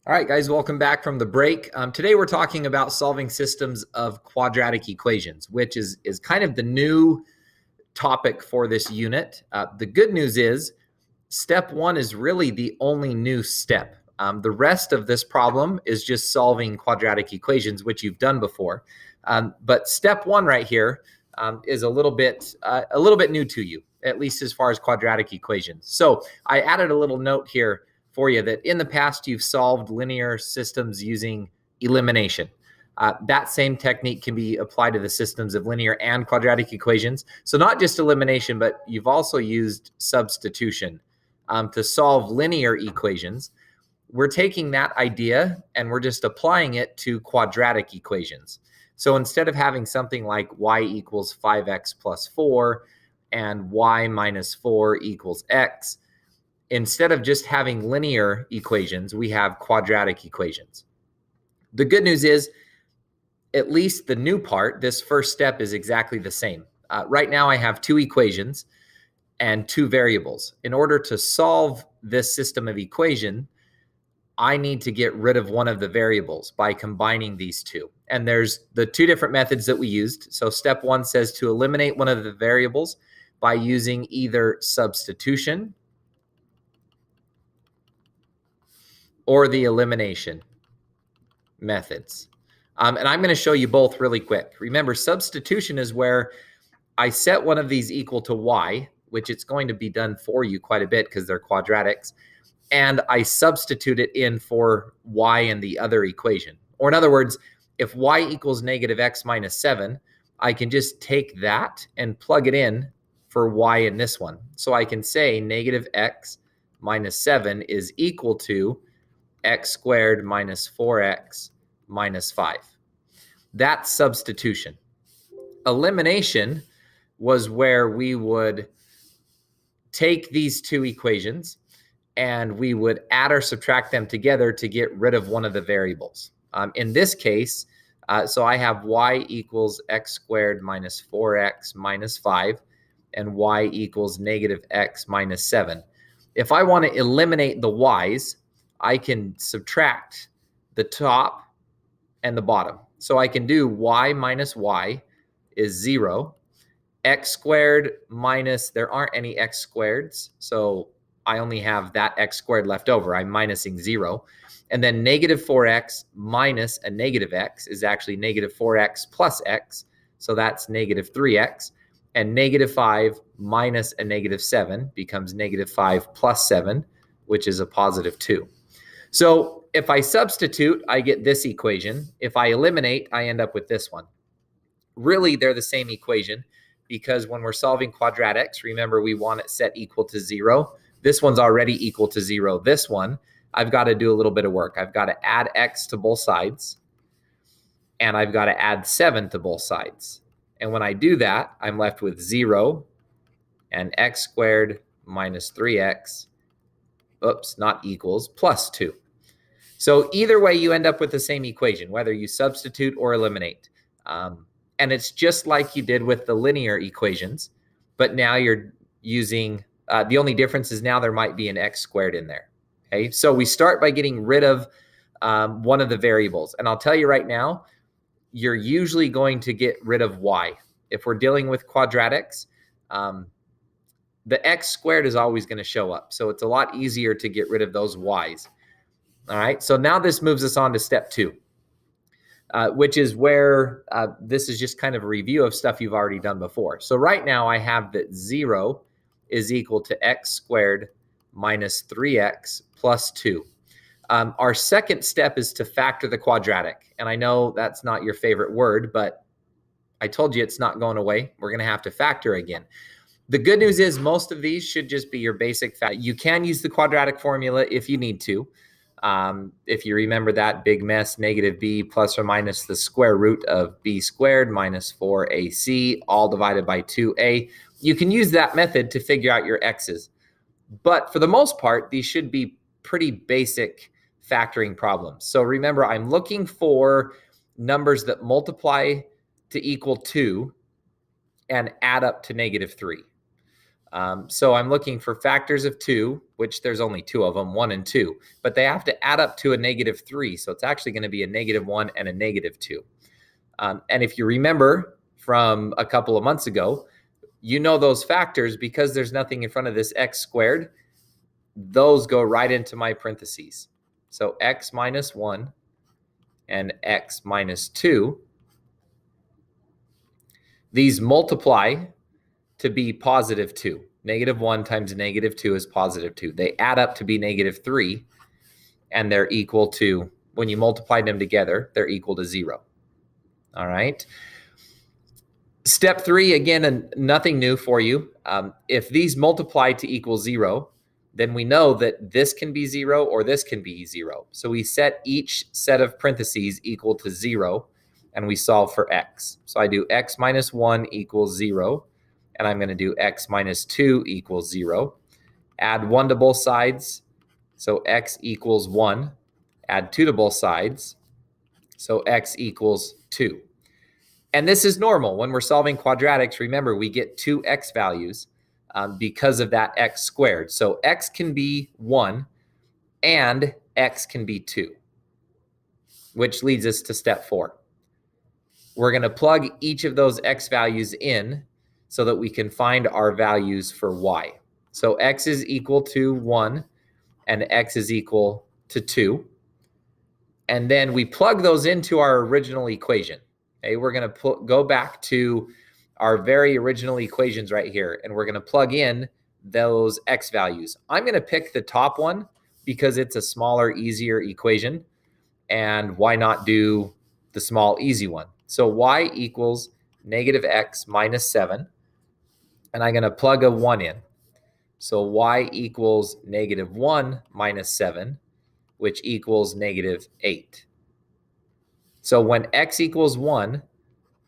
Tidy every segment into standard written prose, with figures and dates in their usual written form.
All right, guys, welcome back from the break. Today we're talking about solving systems of quadratic equations, which is kind of the new topic for this unit. The good news is step one is really the only new step. The rest of this problem is just solving quadratic equations, which you've done before. But step one right here is a little bit new to you, at least as far as quadratic equations. So I added a little note here for you that in the past you've solved linear systems using elimination. That same technique can be applied to the systems of linear and quadratic equations. So not just elimination, but you've also used substitution to solve linear equations. We're taking that idea and we're just applying it to quadratic equations. So instead of having something like y equals 5x plus 4 and y minus 4 equals x, instead of just having linear equations, we have quadratic equations. The good news is, at least the new part, this first step is exactly the same. Right now I have two equations and two variables. In order to solve this system of equation, I need to get rid of one of the variables by combining these two. And there's the two different methods that we used. So step one says to eliminate one of the variables by using either substitution or the elimination methods. And I'm going to show you both really quick. Remember, substitution is where I set one of these equal to y, which it's going to be done for you quite a bit because they're quadratics, and I substitute it in for y in the other equation. Or in other words, if y equals negative x minus 7, I can just take that and plug it in for y in this one. So I can say negative x minus 7 is equal to x squared minus 4x minus 5. That's substitution. Elimination was where we would take these two equations and we would add or subtract them together to get rid of one of the variables. In this case, so I have y equals x squared minus 4x minus 5 and y equals negative x minus 7. If I want to eliminate the y's, I can subtract the top and the bottom. So I can do y minus y is 0. X squared minus, there aren't any x squareds, so I only have that x squared left over. I'm minusing 0. And then negative 4x minus a negative x is actually negative 4x plus x, so that's negative 3x. And negative 5 minus a negative 7 becomes negative 5 plus 7, which is a positive 2. So if I substitute, I get this equation. If I eliminate, I end up with this one. Really, they're the same equation because when we're solving quadratics, remember we want it set equal to 0. This one's already equal to 0. This one, I've got to do a little bit of work. I've got to add x to both sides, and I've got to add 7 to both sides. And when I do that, I'm left with 0 and x squared minus 3x, not equals, plus 2. So either way, you end up with the same equation, whether you substitute or eliminate. And it's just like you did with the linear equations, but now you're using, the only difference is now there might be an x squared in there. Okay, so we start by getting rid of one of the variables. And I'll tell you right now, you're usually going to get rid of y. If we're dealing with quadratics, the x squared is always going to show up. So it's a lot easier to get rid of those y's. All right, so now this moves us on to step 2, which is where this is just kind of a review of stuff you've already done before. So right now I have that 0 is equal to x squared minus 3x plus 2. Our second step is to factor the quadratic. And I know that's not your favorite word, but I told you it's not going away. We're going to have to factor again. The good news is most of these should just be your basic fact. You can use the quadratic formula if you need to. If you remember that big mess, negative b plus or minus the square root of b squared minus 4ac all divided by 2a. You can use that method to figure out your x's. But for the most part, these should be pretty basic factoring problems. So remember, I'm looking for numbers that multiply to equal 2 and add up to negative 3. So I'm looking for factors of 2, which there's only 2 of them, 1 and 2. But they have to add up to a -3. So it's actually going to be a -1 and a -2. And if you remember from a couple of months ago, you know those factors, because there's nothing in front of this x squared, those go right into my parentheses. So x minus 1 and x minus 2, these multiply to be positive 2. -1 times -2 is positive 2. They add up to be -3, and they're equal to, when you multiply them together, they're equal to 0. All right. Step 3, again, nothing new for you. If these multiply to equal 0, then we know that this can be 0 or this can be 0. So we set each set of parentheses equal to 0, and we solve for x. So I do x minus 1 equals 0, and I'm going to do x minus 2 equals 0. Add 1 to both sides, so x equals 1. Add 2 to both sides, so x equals 2. And this is normal. When we're solving quadratics, remember, we get 2 x values because of that x squared. So x can be 1 and x can be 2, which leads us to step 4. We're going to plug each of those x values in so that we can find our values for y. So x is equal to 1 and x is equal to 2. And then we plug those into our original equation. Okay, we're going to go back to our very original equations right here, and we're going to plug in those x values. I'm going to pick the top one because it's a smaller, easier equation. And why not do the small, easy one? So y equals -x minus 7. And I'm going to plug a 1 in. So y equals -1 minus 7, which equals -8. So when x equals 1,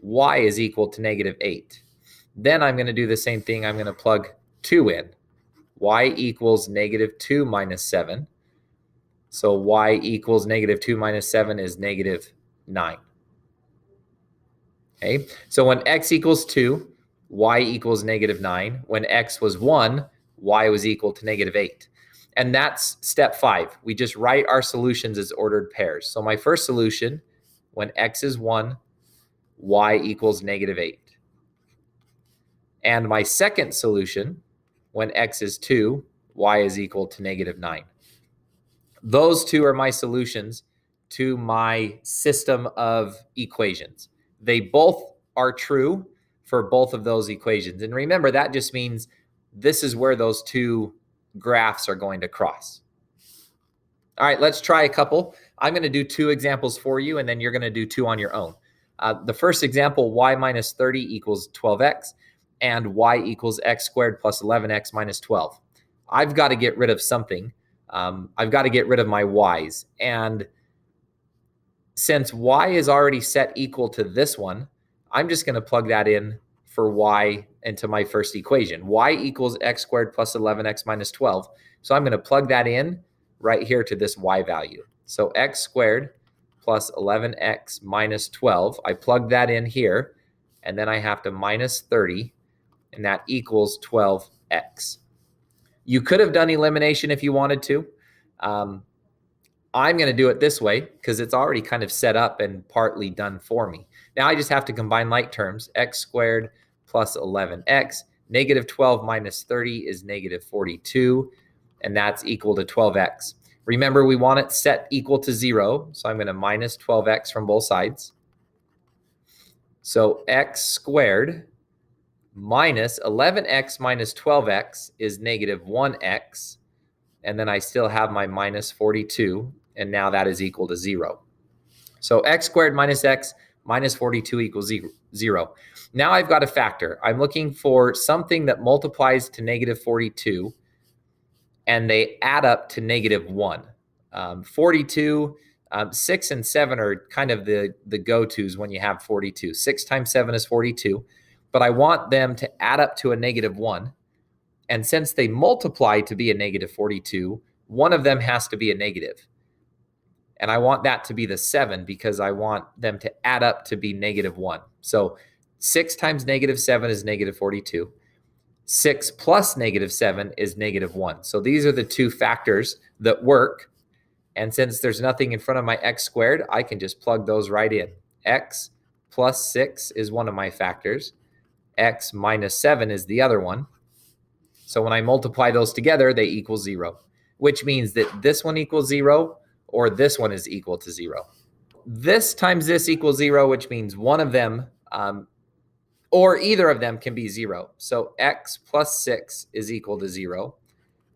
y is equal to -8. Then I'm going to do the same thing. I'm going to plug 2 in. Y equals -2 minus 7. So y equals -2 minus 7 is -9. Okay, so when x equals 2, y equals -9. When x was 1, y was equal to -8. And that's step 5. We just write our solutions as ordered pairs. So my first solution, when x is 1, y equals -8. And my second solution, when x is 2, y is equal to -9. Those two are my solutions to my system of equations. They both are true for both of those equations. And remember, that just means this is where those two graphs are going to cross. All right, let's try a couple. I'm going to do 2 examples for you, and then you're going to do 2 on your own. The first example, y minus 30 equals 12x, and y equals x squared plus 11x minus 12. I've got to get rid of something. I've got to get rid of my y's. And since y is already set equal to this one, I'm just going to plug that in for y into my first equation. Y equals x squared plus 11x minus 12. So I'm going to plug that in right here to this y value. So x squared plus 11x minus 12. I plug that in here, and then I have to minus 30, and that equals 12x. You could have done elimination if you wanted to. I'm going to do it this way because it's already kind of set up and partly done for me. Now I just have to combine like terms. X squared plus 11x. -12 minus 30 is -42, and that's equal to 12x. Remember, we want it set equal to 0, so I'm going to minus 12x from both sides. So x squared minus 11x minus 12x is -1x, and then I still have my minus 42, and now that is equal to 0. So x squared minus x minus 42 equals 0. Now I've got a factor. I'm looking for something that multiplies to -42, and they add up to -1. 42, 6 and 7 are kind of the go-tos when you have 42. 6 times 7 is 42, but I want them to add up to a -1. And since they multiply to be a -42, one of them has to be a negative. And I want that to be the 7 because I want them to add up to be -1. So 6 times -7 is -42. 6 plus -7 is -1. So these are the two factors that work. And since there's nothing in front of my x squared, I can just plug those right in. X plus 6 is one of my factors. X minus 7 is the other one. So when I multiply those together, they equal 0, which means that this one equals 0 or this one is equal to 0. This times this equals 0, which means one of them or either of them can be 0. So x plus 6 is equal to 0,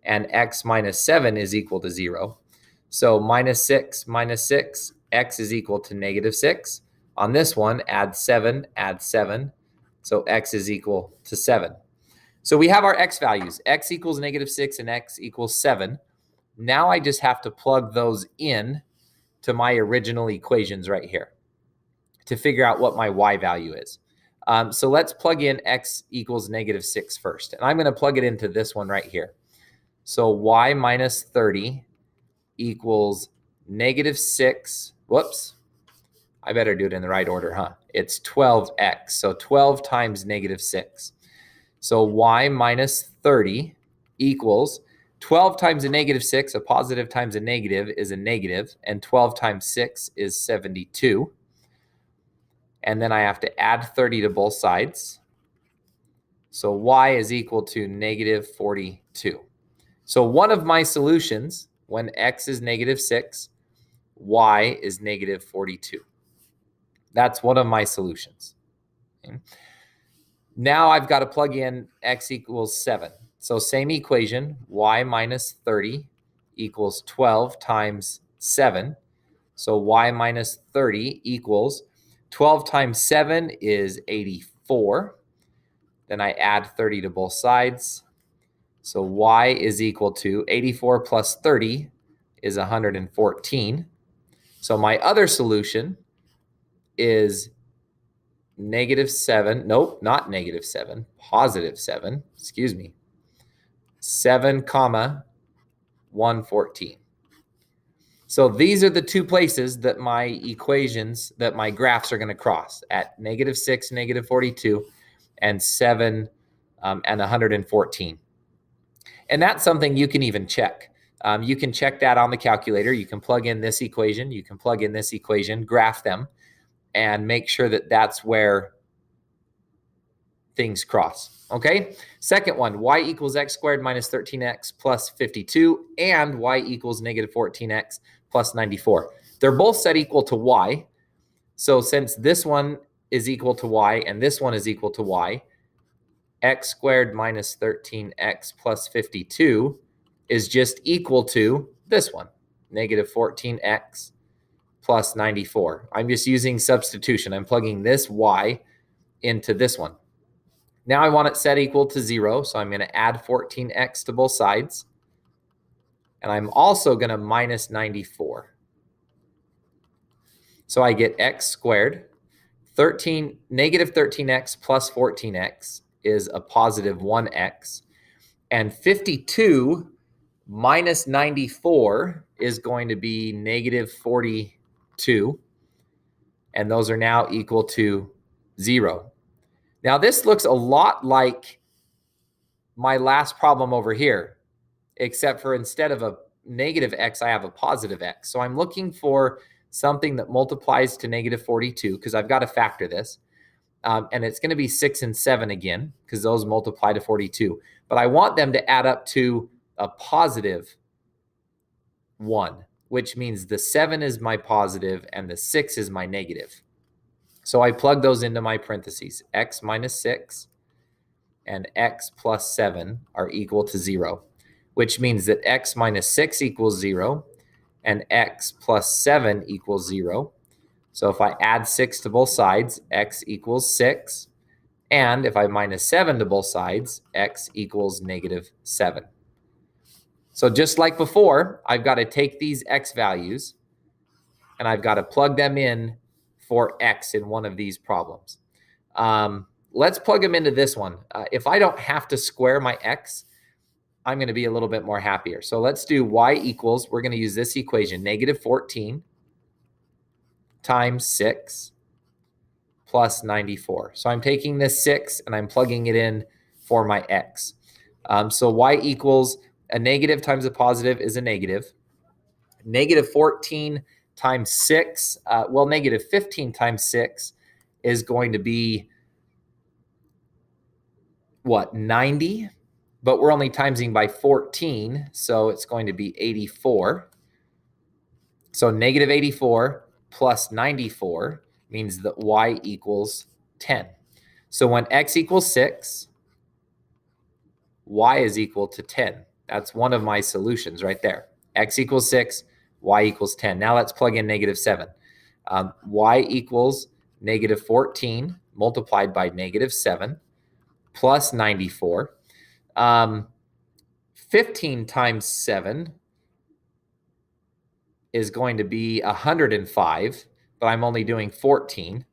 and x minus 7 is equal to 0. So minus 6 minus 6, x is equal to -6. On this one, add 7, so x is equal to 7. So we have our x values. X equals -6 and x equals 7. Now I just have to plug those in to my original equations right here to figure out what my y value is. So let's plug in x equals -6 first. And I'm going to plug it into this one right here. So y minus 30 equals -6. Whoops. I better do it in the right order, huh? It's 12x. So 12 times -6. So y minus 30 equals 12 times a -6. A positive times a negative is a negative. And 12 times 6 is 72. And then I have to add 30 to both sides. So y is equal to -42. So one of my solutions, when x is -6, y is -42. That's one of my solutions. Okay. Now I've got to plug in x equals 7. So same equation, y minus 30 equals 12 times 7. So y minus 30 equals 12 times 7 is 84. Then I add 30 to both sides. So y is equal to 84 plus 30 is 114. So my other solution is -7. Nope, not -7. +7. Excuse me. 7, 114. So these are the two places that my equations, that my graphs are going to cross at -6, -42, and 7 and 114. And that's something you can even check. You can check that on the calculator. You can plug in this equation. You can plug in this equation, graph them, and make sure that that's where things cross. Okay. Second one, y equals x squared minus 13x plus 52 and y equals -14x plus 94. They're both set equal to y. So since this one is equal to y and this one is equal to y, x squared minus 13x plus 52 is just equal to this one, -14x plus 94. I'm just using substitution. I'm plugging this y into this one. Now I want it set equal to 0, so I'm going to add 14x to both sides. And I'm also going to minus 94. So I get x squared. -13x plus 14x is a positive 1x. And 52 minus 94 is going to be -42. And those are now equal to 0. Now, this looks a lot like my last problem over here, except for instead of a negative x, I have a positive x. So I'm looking for something that multiplies to -42 because I've got to factor this. And it's going to be 6 and 7 again because those multiply to 42. But I want them to add up to a positive 1, which means the 7 is my positive and the 6 is my negative. So I plug those into my parentheses. X minus 6 and x plus 7 are equal to 0, which means that x minus 6 equals 0 and x plus 7 equals 0. So if I add 6 to both sides, x equals 6. And if I minus 7 to both sides, x equals -7. So just like before, I've got to take these x values and I've got to plug them in for x in one of these problems. Let's plug them into this one. If I don't have to square my x, I'm going to be a little bit more happier. So let's do y equals, we're going to use this equation, -14 times 6 plus 94. So I'm taking this 6 and I'm plugging it in for my x. So y equals a negative times a positive is a negative. Negative 14 times 6, negative 15 times 6 is going to be, what, 90? But we're only timesing by 14, so it's going to be 84. So negative 84 plus 94 means that y equals 10. So when x equals 6, y is equal to 10. That's one of my solutions right there. X equals 6, y equals 10. Now let's plug in negative 7. Y equals negative 14 multiplied by negative 7 plus 94. 15 times 7 is going to be 105, but I'm only doing 14.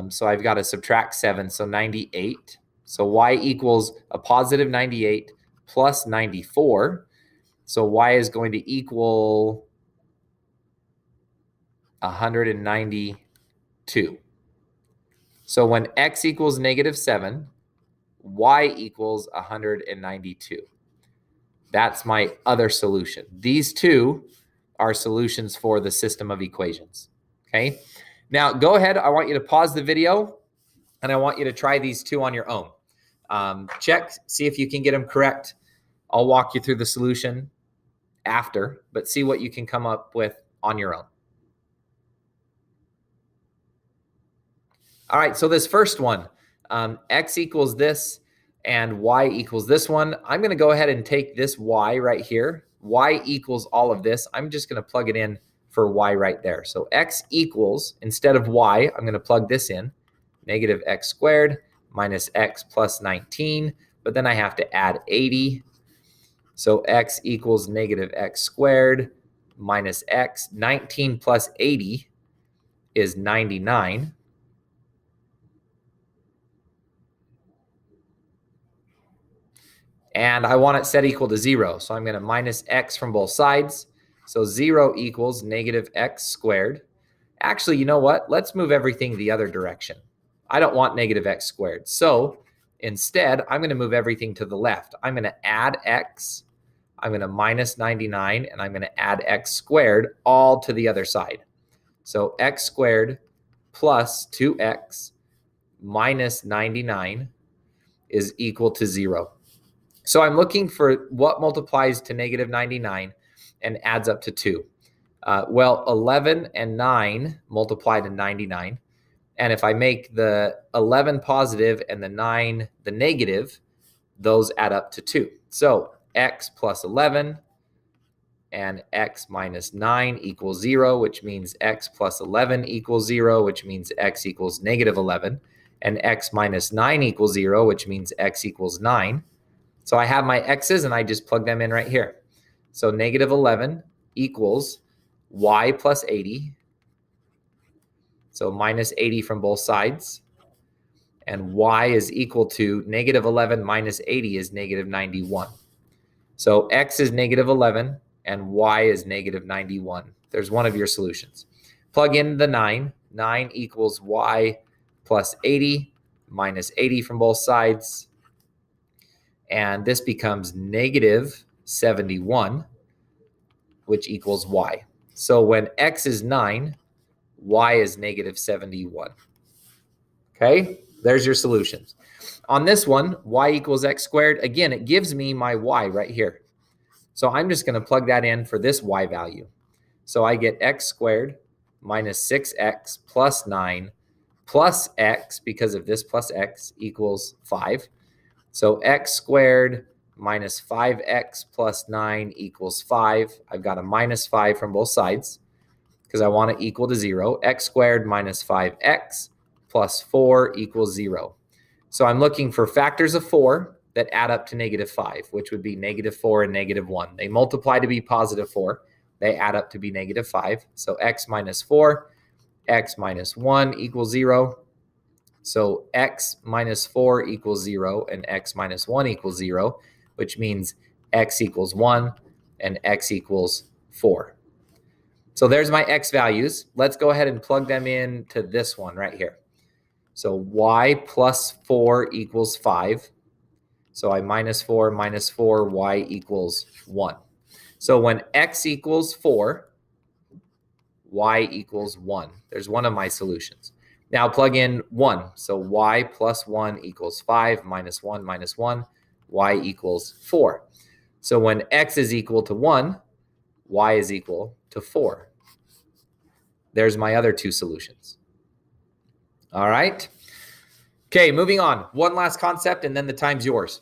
So I've got to subtract 7, so 98. So y equals a positive 98 plus 94. So y is going to equal 192. So when x equals negative 7, y equals 192. That's my other solution. These two are solutions for the system of equations. Okay. Now go ahead. I want you to pause the video and I want you to try these two on your own. Check, see if you can get them correct. I'll walk you through the solution after, but see what you can come up with on your own. All right, so this first one, x equals this and y equals this one. I'm going to go ahead and take this y right here. Y equals all of this. I'm just going to plug it in for y right there. So x equals, instead of y, I'm going to plug this in, negative x squared minus x plus 19, but then I have to add 80. So x equals negative x squared minus x. 19 plus 80 is 99. And I want it set equal to 0. So I'm going to minus x from both sides. So 0 equals negative x squared. Actually, you know what? Let's move everything the other direction. I don't want negative x squared. So instead, I'm going to move everything to the left. I'm going to add x. I'm going to minus 99, and I'm going to add x squared all to the other side. So x squared plus 2x minus 99 is equal to 0. So I'm looking for what multiplies to negative 99 and adds up to 2. 11 and 9 multiply to 99. And if I make the 11 positive and the 9 the negative, those add up to 2. So x plus 11 and x minus 9 equals 0, which means x plus 11 equals 0, which means x equals negative 11. And x minus 9 equals 0, which means x equals 9. So I have my x's and I just plug them in right here. So negative 11 equals y plus 80. So minus 80 from both sides. And y is equal to negative 11 minus 80 is negative 91. So x is negative 11 and y is negative 91. There's one of your solutions. Plug in the 9. 9 equals y plus 80 minus 80 from both sides. And this becomes negative 71, which equals y. So when x is 9, y is negative 71. Okay, there's your solutions. On this one, y equals x squared. Again, it gives me my y right here. So I'm just going to plug that in for this y value. So I get x squared minus 6x plus 9 plus x, because of this plus x, equals 5. So x squared minus 5x plus 9 equals 5. I've got a minus 5 from both sides because I want it equal to 0. X squared minus 5x plus 4 equals 0. So I'm looking for factors of 4 that add up to negative 5, which would be negative 4 and negative 1. They multiply to be positive 4. They add up to be negative 5. So x minus 4, x minus 1 equals 0. So x minus 4 equals 0 and x minus 1 equals 0, which means x equals 1 and x equals 4. So there's my x values. Let's go ahead and plug them in to this one right here. So y plus 4 equals 5. So I minus 4, y equals 1. So when x equals 4, y equals 1. There's one of my solutions. Now plug in 1. So y plus 1 equals 5, minus 1, y equals 4. So when x is equal to 1, y is equal to 4. There's my other two solutions. All right. Okay, moving on. One last concept, and then the time's yours.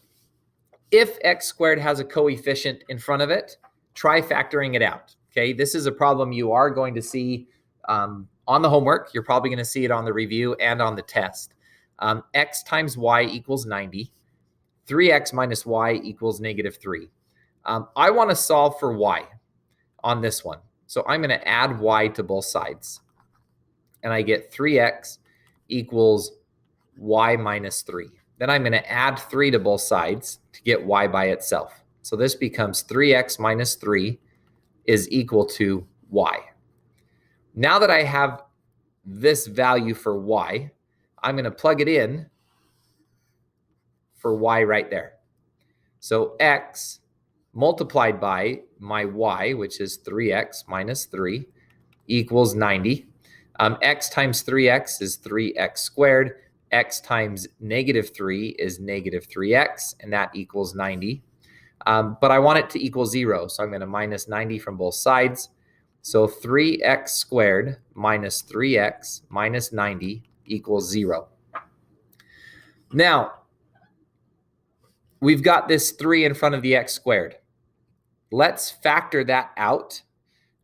If x squared has a coefficient in front of it, try factoring it out. Okay, this is a problem you are going to see on the homework. You're probably going to see it on the review and on the test. X times y equals 90. 3x minus y equals negative 3. I want to solve for y on this one. So I'm going to add y to both sides. And I get 3x equals y minus 3. Then I'm going to add 3 to both sides to get y by itself. So this becomes 3x minus 3 is equal to y. Now that I have this value for y, I'm going to plug it in for y right there. So x multiplied by my y, which is 3x minus 3, equals 90. X times 3x is 3x squared. X times negative 3 is negative 3x, and that equals 90. But I want it to equal 0, so I'm going to minus 90 from both sides. So 3x squared minus 3x minus 90 equals 0. Now, we've got this 3 in front of the x squared. Let's factor that out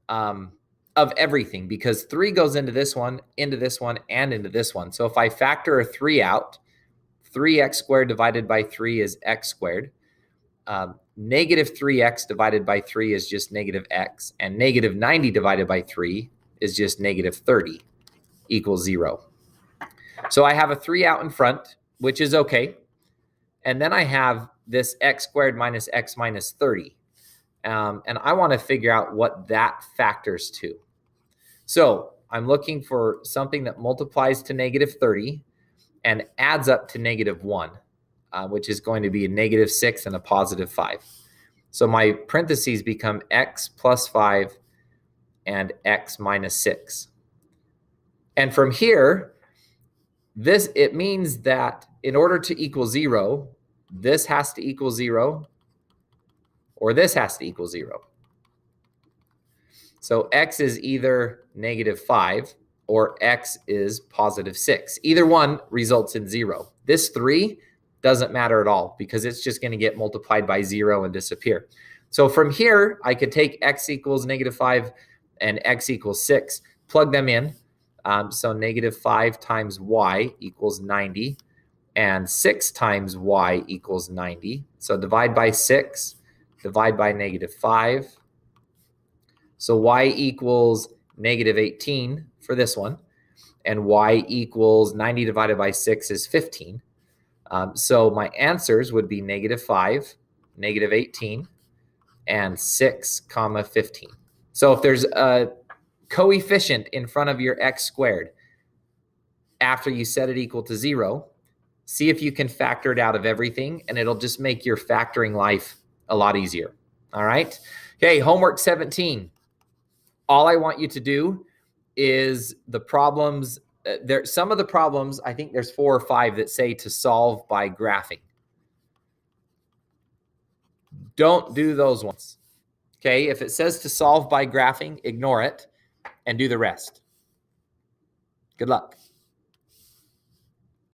of everything, because 3 goes into this one, and into this one. So if I factor a 3 out, 3x squared divided by 3 is x squared. Negative 3x divided by 3 is just negative x, and negative 90 divided by 3 is just negative 30 equals 0. So I have a 3 out in front, which is okay. And then I have this x squared minus x minus 30. And I want to figure out what that factors to. So I'm looking for something that multiplies to negative 30 and adds up to negative 1. Which is going to be a negative 6 and a positive 5. So my parentheses become x plus 5 and x minus 6. And from here, it means that in order to equal 0, this has to equal 0, or this has to equal 0. So x is either negative 5 or x is positive 6. Either one results in 0. This 3 doesn't matter at all, because it's just going to get multiplied by 0 and disappear. So from here, I could take x equals negative 5 and x equals 6, plug them in. So negative 5 times y equals 90, and 6 times y equals 90. So divide by 6, divide by negative 5. So y equals negative 18 for this one, and y equals 90 divided by 6 is 15. So my answers would be negative 5, negative 18, and 6, 15. So if there's a coefficient in front of your x squared after you set it equal to 0, see if you can factor it out of everything, and it'll just make your factoring life a lot easier. All right? Okay, homework 17. All I want you to do is the problems. Some of the problems, I think there's 4 or 5 that say to solve by graphing. Don't do those ones. Okay, if it says to solve by graphing, ignore it and do the rest. Good luck.